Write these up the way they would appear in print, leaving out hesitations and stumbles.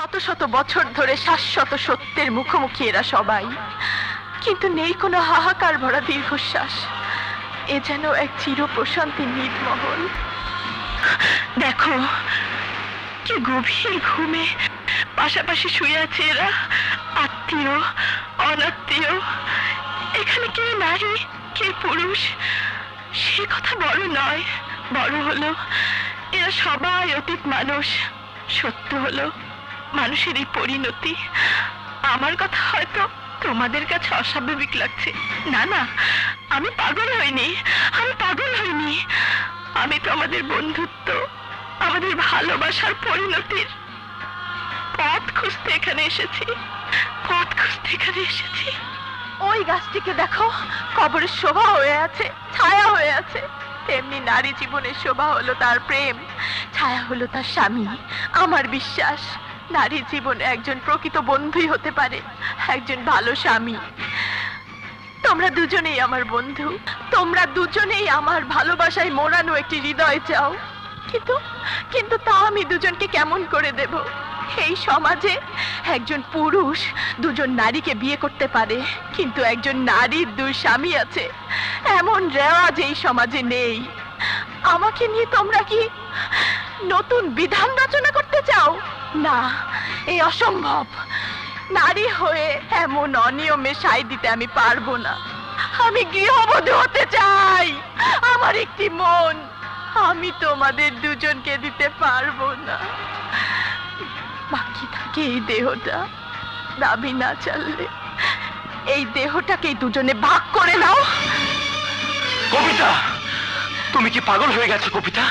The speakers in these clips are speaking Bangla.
শত শত বছর ধরে শাশ্বত সত্যের মুখোমুখি এরা সবাই, কিন্তু নেই কোনো হাহাকার ভরা দীর্ঘশ্বাস। এ যেন এক চির প্রশান্তি নির্মহল। দেখো কি গভীর ঘুমে পাশাপাশি শুয়ে আছে এরা, আত্মীয় অনাত্মীয়। এখানে কে নারী কে পুরুষ সে কথা বড় নয়, বড় হলো এরা সবাই অতীত মানুষ। সত্য হলো মানুষের এই পরিণতি। আমার কথা হয়তো তোমাদের কাছে অস্বাভাবিক লাগছে। না না, আমি পাগল হইনি, আমি পাগল হইনি। আমি তো আমাদের বন্ধুত্ব, আমাদের ভালোবাসার পরিণতির পথ খুঁজতে এখানে এসেছি, পথ খুঁজতে এখানে এসেছি। ওই গাছটিকে দেখো, কবরের শোভা হয়ে আছে, ছায়া হয়ে আছে। তেমনি নারী জীবনের শোভা হলো তার প্রেম, ছায়া হলো তার স্বামী। আমার বিশ্বাস নারী জীবনে একজন প্রকৃত বন্ধুই হতে পারে, একজন ভালো স্বামী। তোমরা দুজনেই আমার বন্ধু, তোমরা দুজনেই আমার ভালোবাসায় মোড়ানো একটি হৃদয় চাও। কিন্তু কিন্তু তা আমি দুজনকে কেমন করে দেব? এই সমাজে একজন পুরুষ দুজন নারীকে বিয়ে করতে পারে, কিন্তু একজন নারীর দুই স্বামী আছে এমন রেওয়াজ এই সমাজে নেই। আমাকে নিয়ে তোমরা কি নতুন বিধান রচনা করতে চাও? না, এই অসম্ভব। নারী হয়ে এমন অনিয়মে সায় দিতে আমি পারবো না। আমি গৃহবধূ হতে চাই, আমার একটি মন। আমি তোমাদের দুজনকে দিতে পারবো না। বাকি থাকে এই দেহটা, দাবি না চাললে এই দেহটাকেই দুজনে ভাগ করে নাও। কবিতা, তুমি কি পাগল হয়ে গেছো কবিতা?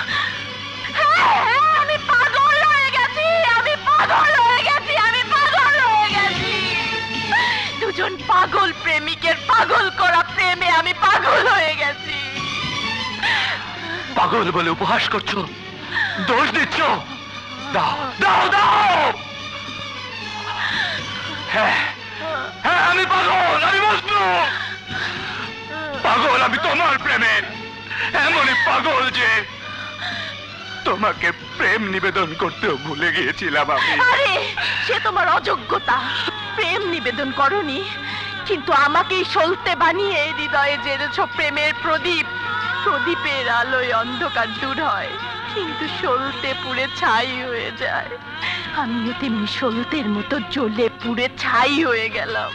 আমি পাগল হয়ে গেছি, আমি পাগল হয়ে গেছি, আমি পাগল হয়ে গেছি। দুজন পাগল প্রেমিকের পাগল করা প্রেমে আমি পাগল হয়ে গেছি। পাগল বলে উপহাস করছো, দোষ দিচ্ছ? দাও দাও দাও। হ্যাঁ হ্যাঁ, আমি পাগল, আমি মজনু। পাগল আমি তোমার প্রেমে, এমনই পাগল যে তোমাকে প্রেম নিবেদন করতেও ভুলে গিয়েছিলাম আমি। আরে সে তোমার অযোগ্যতা, প্রেম নিবেদন করনি, কিন্তু আমাকেই সলতে বানিয়ে হৃদয়ে জেরেছ প্রেমের প্রদীপ। প্রদীপের আলোয় অন্ধকার দূর হয়, কিন্তু সলতে পুড়ে ছাই হয়ে যায়। আমিও তেমনি সলতের মতো জ্বলে পুড়ে ছাই হয়ে গেলাম।